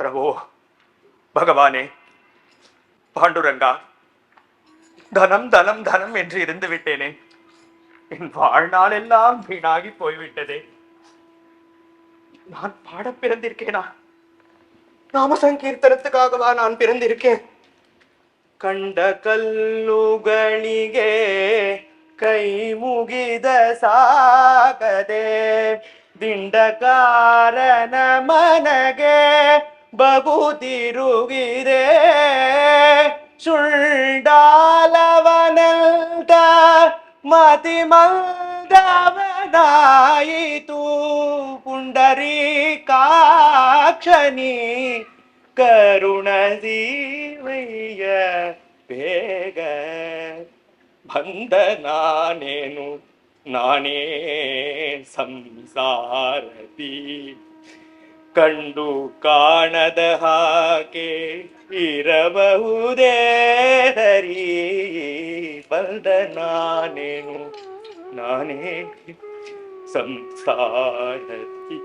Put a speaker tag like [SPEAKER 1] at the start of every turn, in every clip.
[SPEAKER 1] பிரபு, பகவானே, பாண்டுரங்கா, தனம் தனம் தனம் என்று இருந்து விட்டேனே. என் வாழ்நாள் எல்லாம் வீணாகி போய்விட்டதே. நான் பாட பிறந்திருக்கேனா? நாம சங்கீர்த்தனத்துக்காகவா நான் பிறந்திருக்கேன்? ಕಂಡ ಕಲ್ಲುಗಳಿಗೆ ಕೈ ಮುಗಿದ ಸಾಗದೆ ದಿಂಡಕಾರನ ಮನಗೆ ಬಗುತಿರುಗಿದೆ ಸುಳ್ಡಾಲವನಂತ ಮತಿ ಮಂದವನಾಯಿತು ಪುಂಡರೀಕಾಕ್ಷನಿ ಕರುಣ ಜೀವಯ್ಯ ಬೇಗ ಬಂದ ನಾನೇನು ನಾನೇ ಸಂಸಾರದಿ ಕಂಡು ಕಾಣದ ಹಾಗೆ ಇರಬಹುದೇ ಹರಿ ಬಂದ ನಾನೇನು ನಾನೇ ಸಂಸಾರದಿ.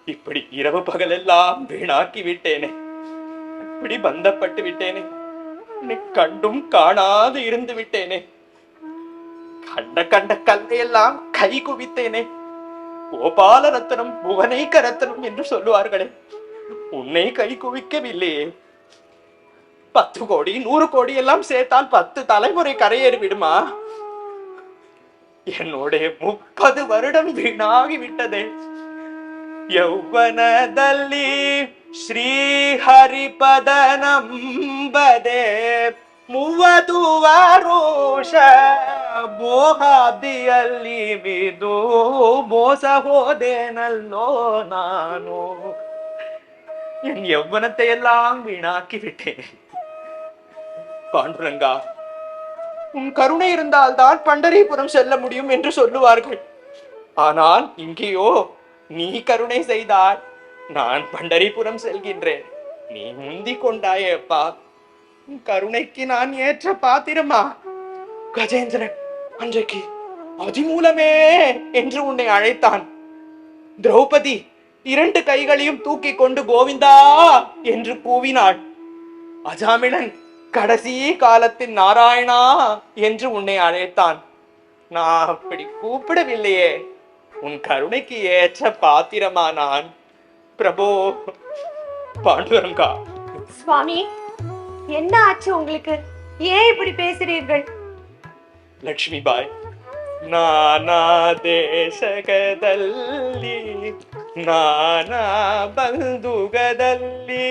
[SPEAKER 1] இப்படி இரவு பகலெல்லாம் வீணாக்கி விட்டேனே, இப்படி பந்தப்பட்டு விட்டேனே, கண்டும் காணாது இருந்து விட்டேனே, கண்ட கண்ட கல்லையெல்லாம் கை குவித்தேனே. கோபால ரத்தனம் புவனைக்க ரத்தனம் என்று சொல்லுவார்களே, உன்னை கை குவிக்கவில்லையே. 10 கோடி 100 கோடி எல்லாம் சேர்த்தால் 10 தலைமுறை கரையேறி விடுமா? என்னோட 30 வருடம் வீணாகி விட்டதே. ಯೌವನದಲ್ಲಿ ಶ್ರೀಹರಿಪದ ನಂಬದೆ 30 ವರುಷ ಮೋಹಾಬ್ದಿಯಲ್ಲಿ ಬಿದ್ದು ಮೋಸ ಹೋದೆನಲ್ಲೋ ನಾನು. என் யௌவனத்தை எல்லாம் வீணாக்கி விட்டேன். பாண்டுரங்கா, உன் கருணை இருந்தால் தான் பண்டரிபுரம் செல்ல முடியும் என்று சொல்லுவார்கள். ஆனால் இங்கேயோ நீ கருணை செய்தால் நான் பண்டரிபுரம் செல்கின்றேன். நீ முந்தி கொண்டாயப்பா. கருணைக்கு நான் ஏற்ற பாத்திரமா? கஜேந்திரன் அன்றைக்கு அதிமூலமே என்று உன்னை அழைத்தான். திரௌபதி 2 கைகளையும் தூக்கி கொண்டு கோவிந்தா என்று கூவினாள். அஜாமிளன் கடைசி காலத்தின் நாராயணா என்று உன்னை அழைத்தான். நான் அப்படி கூப்பிடவில்லையே. உன் கருணைக்கு ஏற்ற பாத்திரமா நான்? பிரபு, பாண்டுரங்கா.
[SPEAKER 2] சுவாமி, என்ன ஆச்சு உங்களுக்கு? ஏன் இப்படி பேசுறீர்கள்?
[SPEAKER 1] லட்சுமி பாய், ನಾನಾ ದೇಶದಲ್ಲಿ ನಾನಾ ಬಂಧುಗದಲ್ಲಿ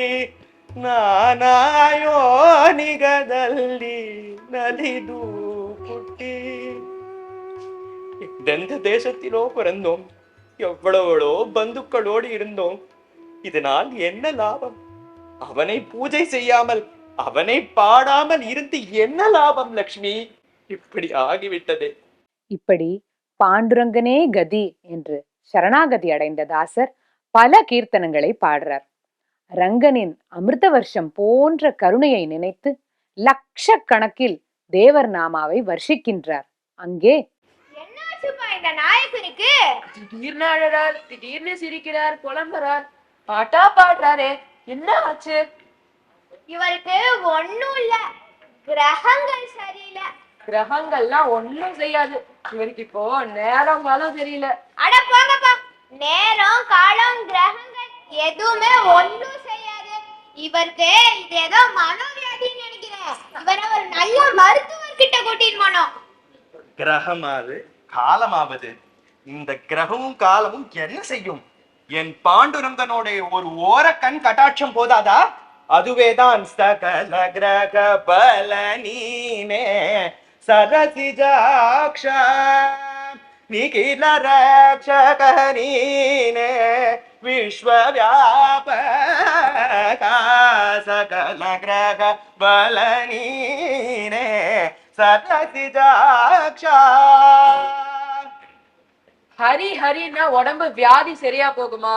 [SPEAKER 1] ನಾನಾ ಯೋನಿಗದಲ್ಲಿ நலிது புட்டி. எந்த தேசத்திலோ பிறந்தோம், எவ்வளவோ பந்துக்களோடு இருந்தோம். இதனால் என்ன லாபம்? அவனை பூஜை செய்யாமல், அவனை பாடாமல் இருந்து என்ன லாபம் லட்சுமி? இப்படி ஆகிவிட்டதே.
[SPEAKER 3] இப்படி பாண்டுரங்கனே கதி என்று சரணாகதி அடைந்த தாசர் பல கீர்த்தனங்களை பாடுறார். ரங்கனின் அமிர்த வருஷம் போன்ற கருணையை நினைத்து லட்சக்கணக்கில் தேவர் நாமாவை வர்ஷிக்கின்றார். அங்கே
[SPEAKER 2] இந்த நாயகனுக்கு
[SPEAKER 4] திடீர்னு அழறார், திடீர்னு சிரிக்கிறார், புலம்புறார், பாட்டா பாடுறாரே, என்ன ஆச்சு?
[SPEAKER 2] இவருக்கு ஒண்ணும் இல்ல, கிரகங்கள் சரியில்லை.
[SPEAKER 4] கிரகங்கள்லாம் ஒண்ணும் செய்யாது. இவருக்கு இப்போ நேரம் காலம் தெரியல.
[SPEAKER 2] அட போங்கப்பா, நேரம் காலம் கிரகங்கள் எதுவுமே ஒண்ணும் செய்யாது. இவருக்கு இது ஏதோ மனோவியாதின்னு நினைக்கிறேன். இவரை ஒரு நல்ல மருத்துவர்கிட்ட கூட்டிட்டு போனோம்.
[SPEAKER 1] கிரகமாவது காலமாவது, இந்த கிரகமும் காலமும் என்ன செய்யும்? என் பாண்டுரங்கனோட ஒரு ஓரக்கண் கட்டாட்சம் போதாதா? அதுவேதான் சகல கிரக பலனீனே சரசிஜாக்ஷ நிகில ரக்ஷக நீனே விஸ்வவ்யாபக சகல கிரக பலனீனே சரசிஜாக்ஷ.
[SPEAKER 4] ஹரி ஹரின்னா உடம்பு வியாதி சரியா போகுமா?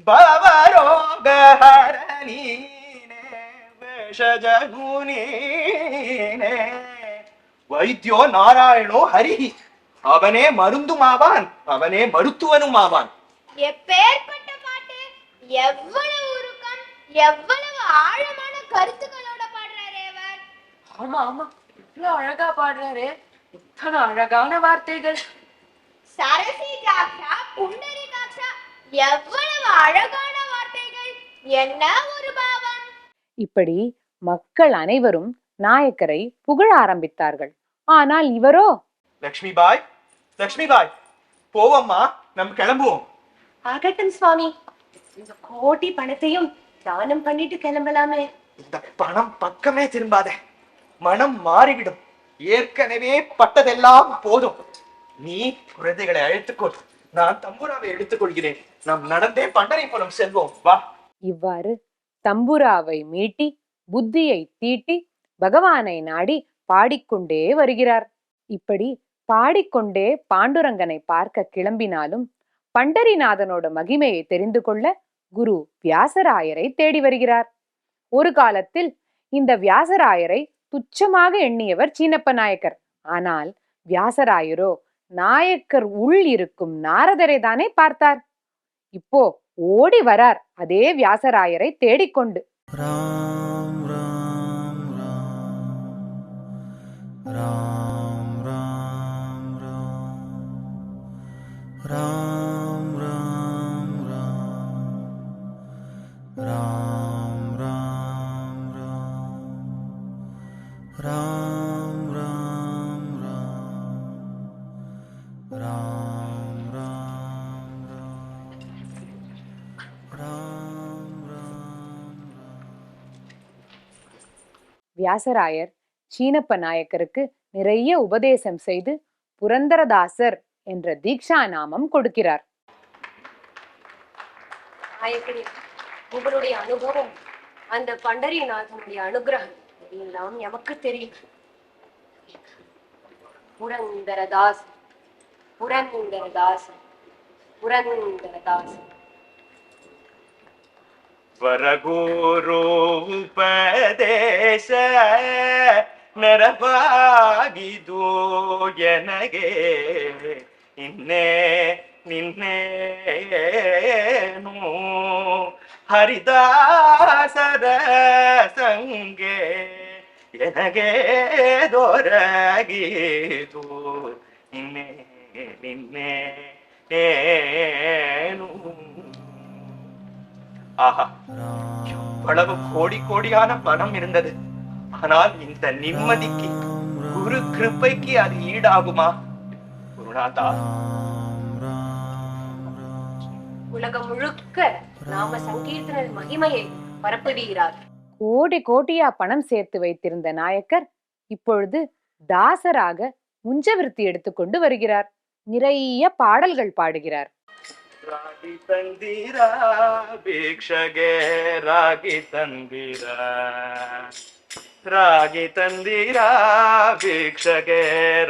[SPEAKER 1] பவரோக ஹரணீனே விஷஜனூனீனே வைத்தியோ நாராயணோ ஹரி. அவனே மருந்துமாவான், அவனே மருத்துவனுமாவான்.
[SPEAKER 2] எப்பேற்பட்ட பாட்டு! எவ்வளவு உருக்கம், எவ்வளவு ஆழமான கருத்துக்களோட பாடுறாரே அவர்.
[SPEAKER 4] ஆமா ஆமா, இவ்வளவு அழகா பாடுறாரு. இத்தனை அழகான வார்த்தைகள்.
[SPEAKER 2] சரசிஜாக்ஷா, புண்டரிகாக்ஷா, எவ்வளவு அழகான வார்த்தைகள். என்ன ஒரு பாவம்.
[SPEAKER 3] இப்படி மக்கள் அனைவரும் நாயக்கரை புகழ ஆரம்பித்தார்கள். ஆனால் இவரோ,
[SPEAKER 1] லக்ஷ்மி பாய், லக்ஷ்மி பாய், போவம்மா, நம்ம கிளம்புவோம்.
[SPEAKER 5] ஆகட்டும் சுவாமி, இந்த கோடி பணத்தையும் தானம் பண்ணிட்டு கிளம்பலாமே.
[SPEAKER 1] இந்த பணம் பக்கமே திரும்பாத, மனம் மாறிவிடும். ஏற்கனவே பட்டதெல்லாம் போதும். நீ குழந்தைகளை அழைத்துக்கொள், நான் தம்புராவை எடுத்துக்கொள்கிறேன். நாம் நடந்தே பண்டரிபுரம் செல்வோம், வா.
[SPEAKER 3] இவ்வாறு தம்புராவை மீட்டி புத்தியை தீட்டி பகவானை நாடி பாடிக்கொண்டே வருகிறார். இப்படி பாடிக்கொண்டே பாண்டுரங்கனை பார்க்க கிளம்பினாலும் பண்டரிநாதனோட மகிமையை தெரிந்து கொள்ள குரு வியாசராயரை தேடி வருகிறார். ஒரு காலத்தில் இந்த வியாசராயரை துச்சமாக எண்ணியவர் சீனப்ப நாயக்கர். ஆனால் வியாசராயரோ நாயக்கர் உள் இருக்கும் நாரதரை தானே பார்த்தார். இப்போ ஓடி வரார் அதே வியாசராயரை தேடிக்கொண்டு.
[SPEAKER 6] ராம் ராம் ராம் ராம் ராம் ராம் ராம் ராம் ராம் ராம் ராம் ராம் ராம் ராம் ராம் ராம் ராம் ராம்.
[SPEAKER 3] வியாசராயர் சீனப்ப நாயக்கருக்கு நிறைய உபதேசம் செய்து புரந்தரதாசர் என்ற தீக்ஷா நாமம் கொடுக்கிறார்.
[SPEAKER 5] நாயக்கரே, உங்களுடைய அனுபவம், அந்த பண்டரிநாதனுடைய அனுகிரகம் எல்லாம் எமக்கு தெரியும். புரந்தரதாஸ், புரந்தரதாஸ், புரந்தரதாஸ்.
[SPEAKER 1] வரகுரு ಉಪದೇಶ ನೆರವಾಗಿದು ಎನಗೆ ಇನ್ನೇ ನಿನ್ನೇನು ಹರಿದಾಸರ ಸಂಗೆ ಎನಗೆ ದೊರಗಿದು ಇನ್ನೇ ನಿನ್ನೇನು. ஆஹா, எவ்வளவு கோடி கோடியான பணம் இருந்தது. ஆனால் இந்த நிம்மதிக்கு, குரு கிருபைக்கு அது ஈடாகுமா? குருநாதா,
[SPEAKER 5] உலகம் முழுக்க நாம சங்கீர்த்தன மகிமையை பரப்புகிறார்.
[SPEAKER 3] கோடி கோடியா பணம் சேர்த்து வைத்திருந்த நாயக்கர் இப்பொழுது தாசராக முஞ்சவிருத்தி எடுத்துக்கொண்டு வருகிறார். நிறைய பாடல்கள் பாடுகிறார்.
[SPEAKER 1] ರಾಗಿ ತಂದಿರಾ ಭಿಕ್ಷಗೆ, ರಾಗಿ ತಂದಿರಾ, ರಾಗಿ ತಂದಿರಾ ಭಿಕ್ಷಗೆ,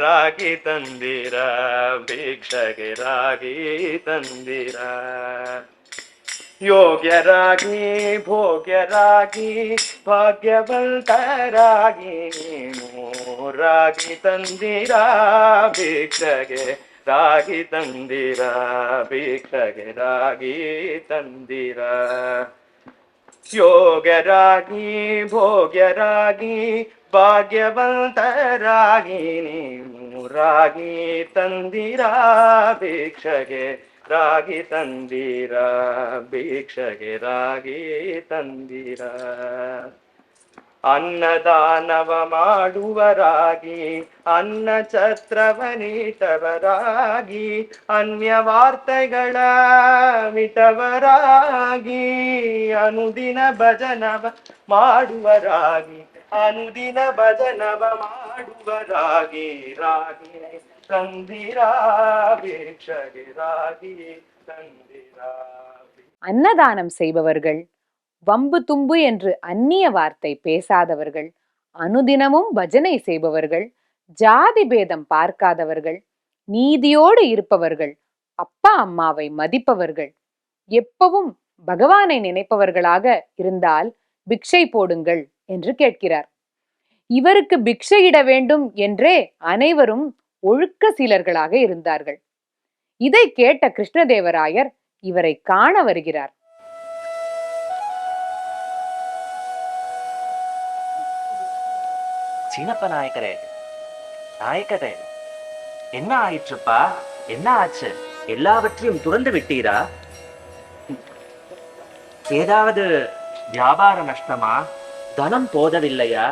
[SPEAKER 1] ರಾಗಿ ತಂದಿರಾ ಭಿಕ್ಷಗೆ, ರಾಗಿ ತಂದಿರಾ. ಯೋಗ್ಯರಾಗಿ ಭೋಗ್ಯರಾಗಿ ಭಾಗ್ಯವಂತರಾಗಿ ರಾಗಿ ತಂದಿರಾ ಭಿಕ್ಷಗೆ, ರಾಗಿ ತಂದಿರಾ ಭಿಕ್ಷಗೆ, ರಾಗಿ ತಂದಿರಾ. ಯೋಗ್ಯರಾಗಿ ಭೋಗ್ಯರಾಗಿ ಭಾಗ್ಯವಂತರಾಗಿ ನೀವು ರಾಗಿ ತಂದಿರಾ ಭಿಕ್ಷಗೆ, ರಾಗಿ ತಂದಿರಾ ಭಿಕ್ಷಗೆ, ರಾಗಿ ತಂದಿರಾ. ಅನ್ನದಾನವ ಮಾಡುವರಾಗಿ, ಅನ್ನ ಛತ್ರವನಿಟವರಾಗಿ, ಅನ್ಯ ವಾರ್ತೆಗಳ ಮಿಟವರಾಗಿ, ಅನುದಿನ ಭಜನವ ಮಾಡುವರಾಗಿ, ಅನುದಿನ ಭಜನವ ಮಾಡುವರಾಗಿ, ರಾಗಿ ತಂದಿರಾ ಭಿಕ್ಷಗೆ, ರಾಗಿ ತಂದಿರಾ.
[SPEAKER 3] அன்னதானம் செய்பவர்கள், வம்பு தும்பு என்று அந்நிய வார்த்தை பேசாதவர்கள், அனுதினமும் பஜனை செய்பவர்கள், ஜாதி பேதம் பார்க்காதவர்கள், நீதியோடு இருப்பவர்கள், அப்பா அம்மாவை மதிப்பவர்கள், எப்பவும் பகவானை நினைப்பவர்களாக இருந்தால் பிக்ஷை போடுங்கள் என்று கேட்கிறார். இவருக்கு பிக்ஷையிட வேண்டும் என்றே அனைவரும் ஒழுக்க சீலர்களாக இருந்தார்கள். இதை கேட்ட கிருஷ்ணதேவராயர் இவரை காண வருகிறார்.
[SPEAKER 7] சின்னப்ப நாயக்கரே, நாயக்கரே, என்ன ஆயிற்றுப்பா? என்ன ஆச்சு? எல்லாவற்றையும் துறந்து விட்டீரா? ஏதாவது வியாபார நஷ்டமா? தனம் போதவில்லையா?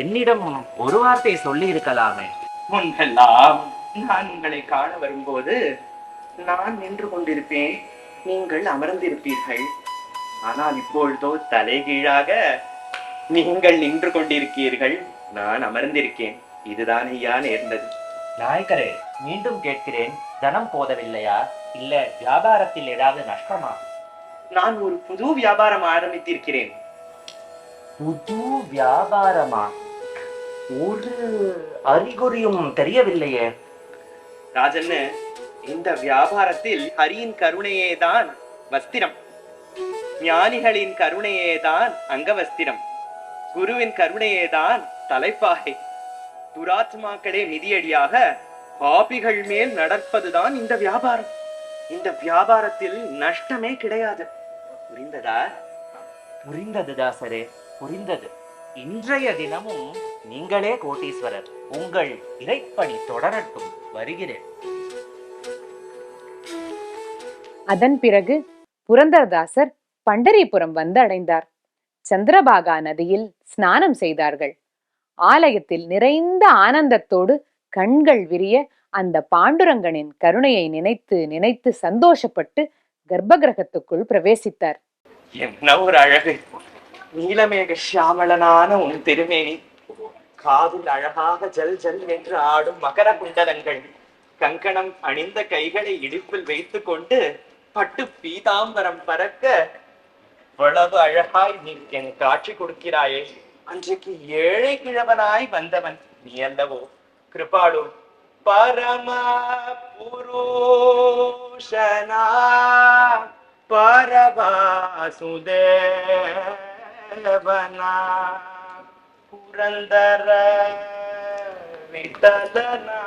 [SPEAKER 7] என்னிடம் ஒரு வார்த்தை சொல்லி இருக்கலாமே.
[SPEAKER 1] முன்பெல்லாம் நான் உங்களை காண வரும்போது நான் நின்று கொண்டிருப்பேன், நீங்கள் அமர்ந்திருப்பீர்கள். ஆனால் இப்பொழுதோ தலைகீழாக நீங்கள் நின்று கொண்டிருக்கிறீர்கள், நான் அமர்ந்திருக்கேன். இதுதான் ஐயா நேர்ந்தது.
[SPEAKER 7] நாயக்கரே, மீண்டும் கேட்கிறேன், தனம் போதவில்லையா? இல்ல வியாபாரத்தில் ஏதாவது நஷ்டமா?
[SPEAKER 1] நான் ஒரு புது வியாபாரம் ஆரம்பித்திருக்கிறேன்.
[SPEAKER 7] புது வியாபாரமா? ஒரு அறிகுறியும் தெரியவில்லையே.
[SPEAKER 1] ராஜன்னு, இந்த வியாபாரத்தில் ஹரியின் கருணையே தான் வஸ்திரம், ஞானிகளின் கருணையே தான் அங்கவஸ்திரம், குருவின் கருணையே தான் தலைப்பாகை. துராத்மாக்களே மிதியடியாக பாபிகள் மேல் நடப்பதுதான் இந்த வியாபாரம். இந்த வியாபாரத்தில் நஷ்டமே கிடையாது. புரிந்ததா?
[SPEAKER 7] புரிந்தது தாசரே, புரிந்தது. இன்றைய தினமும் நீங்களே கோட்டீஸ்வரர். உங்கள் இறைப்பணி தொடரட்டும். வருகிறேன்.
[SPEAKER 3] அதன் பிறகு புரந்தரதாசர் பண்டரிபுரம் வந்து அடைந்தார். சந்திரபாகா நதியில் ஸ்நானம் செய்தார்கள். ஆலயத்தில் நிறைந்த ஆனந்தத்தோடு கண்கள் விரிய அந்த பாண்டுரங்கனின் கருணையை நினைத்து நினைத்து சந்தோஷப்பட்டு கர்ப்பகிரகத்துக்குள் பிரவேசித்தார்.
[SPEAKER 1] என்ன ஒரு அழகு! நீலமேக சியாமளனான உன் திருமேனி, காதில் அழகாக ஜல் ஜல் என்று ஆடும் மகர குண்டலங்கள், கங்கணம் அணிந்த கைகளை இடுப்பில் வைத்துக் கொண்டு பட்டு பீதாம்பரம் பறக்க இவ்வளவு அழகாய் நீ என் காட்சி கொடுக்கிறாயே. அன்றைக்கு ஏழை கிழவனாய் வந்தவன் நீ அல்லவோ? கிருபாளு பரம புருஷனா பரவாசுதேவனா புரந்தர விட்டலனா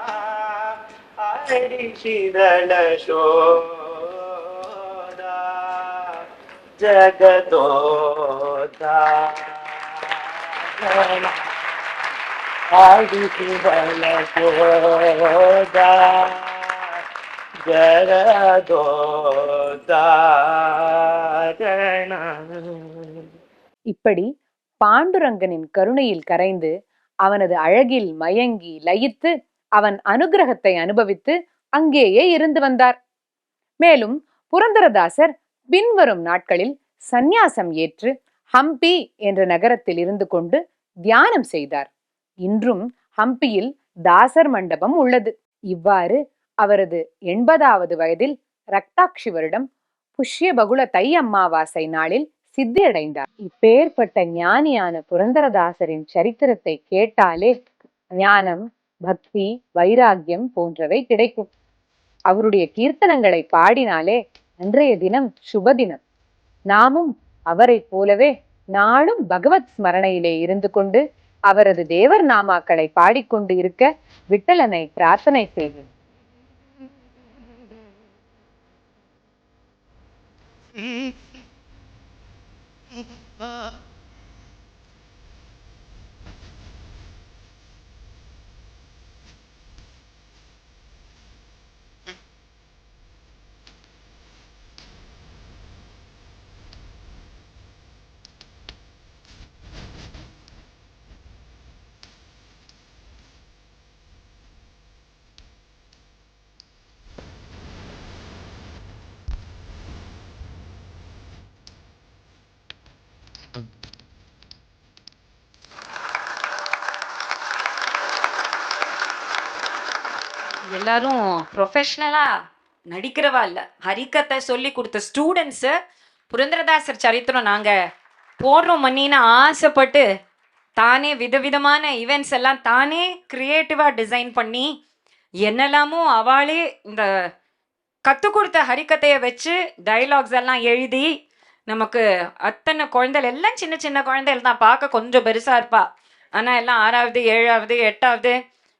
[SPEAKER 1] அடிசிதள சோதா ஜகதோதா அடிசிதள சோதா ஜகதோதா.
[SPEAKER 3] இப்படி பாண்டுரங்கனின் கருணையில் கரைந்து அவனது அழகில் மயங்கி லயித்து அவன் அனுகிரகத்தை அனுபவித்து அங்கேயே இருந்து வந்தார். மேலும் புரந்தரதாசர் பின்வரும் நாட்களில் சந்நியாசம் ஏற்று ஹம்பி என்ற நகரத்தில் இருந்து கொண்டு தியானம் செய்தார். இன்றும் ஹம்பியில் தாசர் மண்டபம் உள்ளது. இவ்வாறு அவரது 80வது வயதில் ரக்தாக்ஷி வருடம் புஷ்ய பகுல தை அம்மாவாசை நாளில் சித்தியடைந்தார். இப்பேற்பட்ட ஞானியான புரந்தரதாசரின் சரித்திரத்தை கேட்டாலே ஞானம், பக்தி, வைராகியம் போன்றவை கிடைக்கும். அவருடைய கீர்த்தனங்களை பாடினாலே அன்றைய தினம் சுபதினம். நாமும் அவரை போலவே நாளும் பகவத் ஸ்மரணையிலே இருந்து கொண்டு அவரது தேவர் நாமாக்களை பாடிக்கொண்டு இருக்க விட்டலனை பிரார்த்தனை செய்வோம்.
[SPEAKER 8] எல்லாரும் ப்ரொஃபஷனலா நடிக்கிறவா இல்ல, ஹரிக்கத்தை சொல்லி கொடுத்த ஸ்டூடெண்ட்ஸு. புரந்தரதாசர் சரித்திரம் நாங்க போடுறோம் மண்ணின்னு ஆசைப்பட்டு தானே விதவிதமான ஈவெண்ட்ஸ் எல்லாம் தானே கிரியேட்டிவா டிசைன் பண்ணி என்னெல்லாமோ அவளே இந்த கற்றுக் கொடுத்த ஹரிக்கத்தையை வச்சு டைலாக்ஸ் எல்லாம் எழுதி நமக்கு அத்தனை குழந்தைகள் எல்லாம் சின்ன சின்ன குழந்தைகள் தான், பார்க்க கொஞ்சம் பெருசா இருப்பா, ஆனா எல்லாம் 6வது 7வது 8வது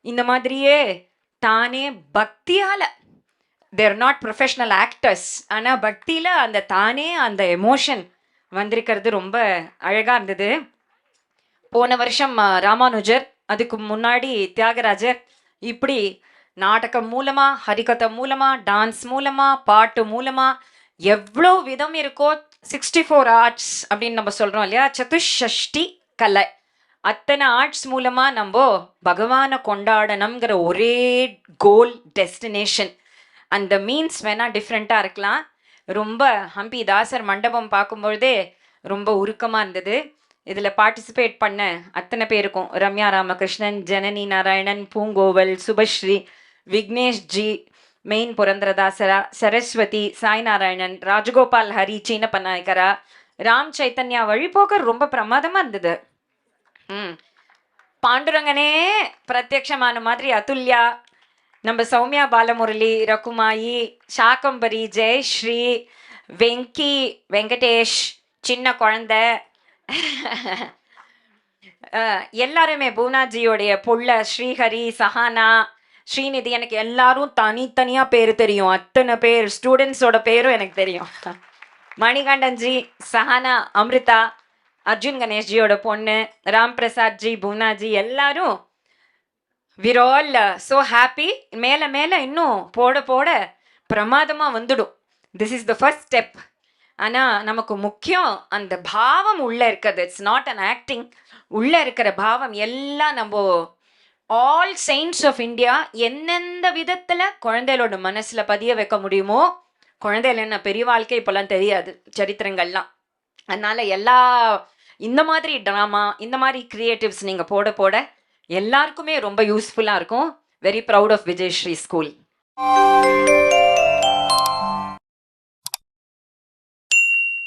[SPEAKER 8] இந்த மாதிரியே தானே பக்தியால, தேர் நாட் ப்ரொஃபஷனல் ஆக்டர்ஸ், ஆனால் பக்தியில் அந்த தானே அந்த எமோஷன் வந்திருக்கிறது ரொம்ப அழகாக இருந்தது. போன வருஷம் ராமானுஜர் அதுக்கு முன்னாடி தியாகராஜர் இப்படி நாடகம் மூலமா, ஹரிகதை மூலமா, டான்ஸ் மூலமா, பாட்டு மூலமா எவ்வளோ விதம் இருக்கோ 64 ஆர்ட்ஸ் அப்படின்னு நம்ம சொல்றோம் இல்லையா, சதுஷ்டி கலை, அத்தனை ஆர்ட்ஸ் மூலமா நம்ம பகவானை கொண்டாடணுங்கிற ஒரே கோல், டெஸ்டினேஷன். அந்த மீன்ஸ் வேணா டிஃப்ரெண்ட்டாக இருக்கலாம். ரொம்ப ஹம்பி தாசர் மண்டபம் பார்க்கும்பொழுதே ரொம்ப உருக்கமாக இருந்தது. இதில் பார்ட்டிசிபேட் பண்ண அத்தனை பேருக்கும், Ramya Ramakrishnan, Janani Narayanan, Poongoval, Subashree, Vignesh G, main புரந்தரதாசரா, Saraswati, Sai Narayanan, Rajagopal Hari, சீனப்ப Niagara, Ram Chaitanya வழிபோக்கர் ரொம்ப பிரமாதமாக இருந்தது. பாண்டுரங்கனே பிரத்யக்ஷமான மாதிரி அதுல்யா, நம்ம சௌமியா பாலமுரளி, ரகுமாயி, சாக்கம்பரி, ஜெயஸ்ரீ, வெங்கி, வெங்கடேஷ், சின்ன குழந்தை, எல்லாருமே, பூனாஜியோடைய புள்ள ஸ்ரீஹரி, சஹானா, ஸ்ரீநிதி, எனக்கு எல்லாரும் தனித்தனியா பேர் தெரியும். அத்தனை பேர் ஸ்டூடெண்ட்ஸோட பேரும் எனக்கு தெரியும். மணிகண்டன்ஜி, சஹானா, அமிர்தா, அர்ஜுன் கணேஷ்ஜியோட பொண்ணு, ராம் பிரசாத் ஜி, பூனாஜி, எல்லாரும் we're all so happy. மேலே மேலே இன்னும் போட போட பிரமாதமாக வந்துடும். This is the first step. ஆனால் நமக்கு முக்கியம் அந்த பாவம் உள்ளே இருக்கிறது. It's not an acting. உள்ளே இருக்கிற பாவம் எல்லாம் நம்ம ஆல் செயின்ட்ஸ் ஆஃப் இந்தியா எந்தெந்த விதத்தில் குழந்தைகளோட மனசில் பதிய வைக்க முடியுமோ, குழந்தைகள் என்ன பெரிய வாழ்க்கை இப்போல்லாம் தெரியாது சரித்திரங்கள்லாம். அதனால் எல்லா இந்த மாதிரி ட்ராமா, இந்த மாதிரி கிரியேட்டிவ்ஸ் நீங்கள் போட போட எல்லாருக்குமே ரொம்ப யூஸ்ஃபுல்லாக இருக்கும். Very proud of Vijayashree school.